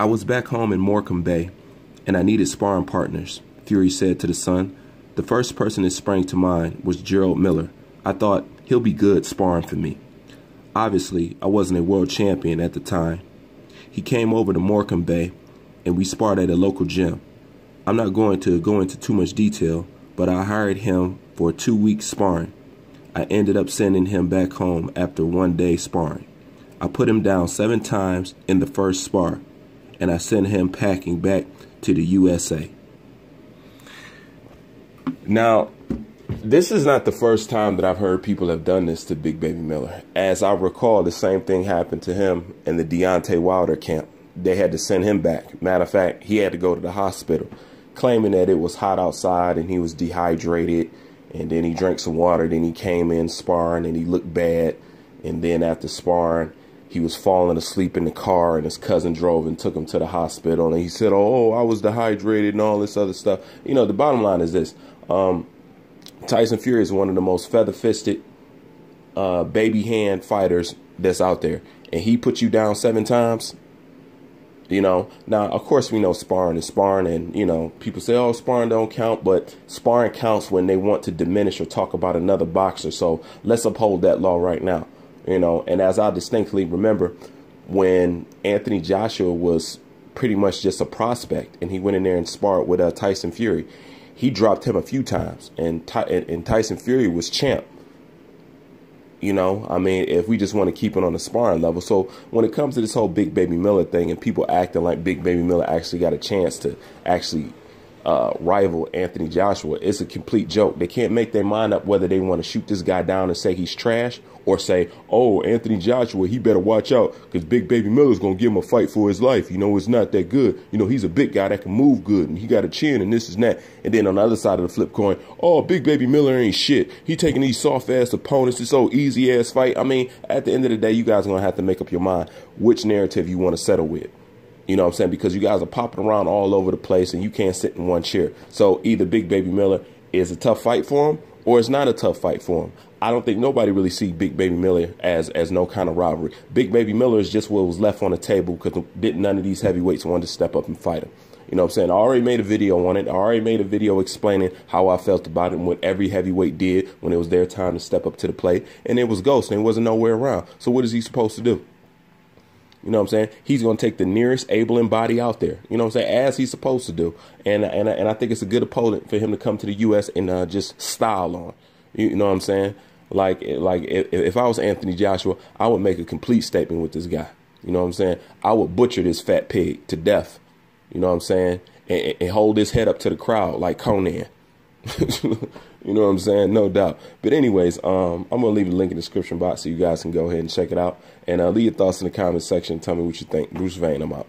I was back home in Morecambe Bay, and I needed sparring partners, Fury said to The Sun. The first person that sprang to mind was Jerrell Miller. I thought, he'll be good sparring for me. Obviously, I wasn't a world champion at the time. He came over to Morecambe Bay, and we sparred at a local gym. I'm not going to go into too much detail, but I hired him for 2 weeks sparring. I ended up sending him back home after 1 day sparring. I put him down 7 times in the first spar, and I sent him packing back to the USA. Now, this is not the first time that I've heard people have done this to Big Baby Miller. As I recall, the same thing happened to him in the Deontay Wilder camp. They had to send him back. Matter of fact, he had to go to the hospital, claiming that it was hot outside and he was dehydrated. And then he drank some water. Then he came in sparring and he looked bad. And then after sparring, he was falling asleep in the car, and his cousin drove and took him to the hospital. And he said, oh, I was dehydrated and all this other stuff. You know, the bottom line is this. Tyson Fury is one of the most feather-fisted baby hand fighters that's out there. And he put you down 7 times. You know, now, of course, we know sparring is sparring. And, you know, people say, oh, sparring don't count. But sparring counts when they want to diminish or talk about another boxer. So let's uphold that law right now. You know, and as I distinctly remember, when Anthony Joshua was pretty much just a prospect and he went in there and sparred with Tyson Fury, he dropped him a few times, and Tyson Fury was champ. You know, I mean, if we just want to keep it on the sparring level. So when it comes to this whole Big Baby Miller thing and people acting like Big Baby Miller actually got a chance to actually rival Anthony Joshua, it's a complete joke. They can't make their mind up whether they want to shoot this guy down and say he's trash, or say, oh, Anthony Joshua, he better watch out because Big Baby Miller's going to give him a fight for his life. You know, it's not that good. You know, he's a big guy that can move good and he got a chin and this and that. And then on the other side of the flip coin, oh, Big Baby Miller ain't shit. He taking these soft-ass opponents, this old easy-ass fight. I mean, at the end of the day, you guys are going to have to make up your mind which narrative you want to settle with. You know what I'm saying? Because you guys are popping around all over the place and you can't sit in one chair. So either Big Baby Miller is a tough fight for him or it's not a tough fight for him. I don't think nobody really see Big Baby Miller as no kind of rivalry. Big Baby Miller is just what was left on the table because none of these heavyweights wanted to step up and fight him. You know what I'm saying? I already made a video on it. I already made a video explaining how I felt about it and what every heavyweight did when it was their time to step up to the plate. And it was ghost and it wasn't nowhere around. So what is he supposed to do? You know what I'm saying? He's going to take the nearest able body out there, you know what I'm saying, as he's supposed to do. And I think it's a good opponent for him to come to the U.S. and just style on. You know what I'm saying? Like if I was Anthony Joshua, I would make a complete statement with this guy. You know what I'm saying? I would butcher this fat pig to death. You know what I'm saying? And hold his head up to the crowd like Conan. You know what I'm saying? No doubt. But anyways, I'm going to leave a link in the description box so you guys can go ahead and check it out. And leave your thoughts in the comment section. Tell me what you think. Bruce Vane, I'm out.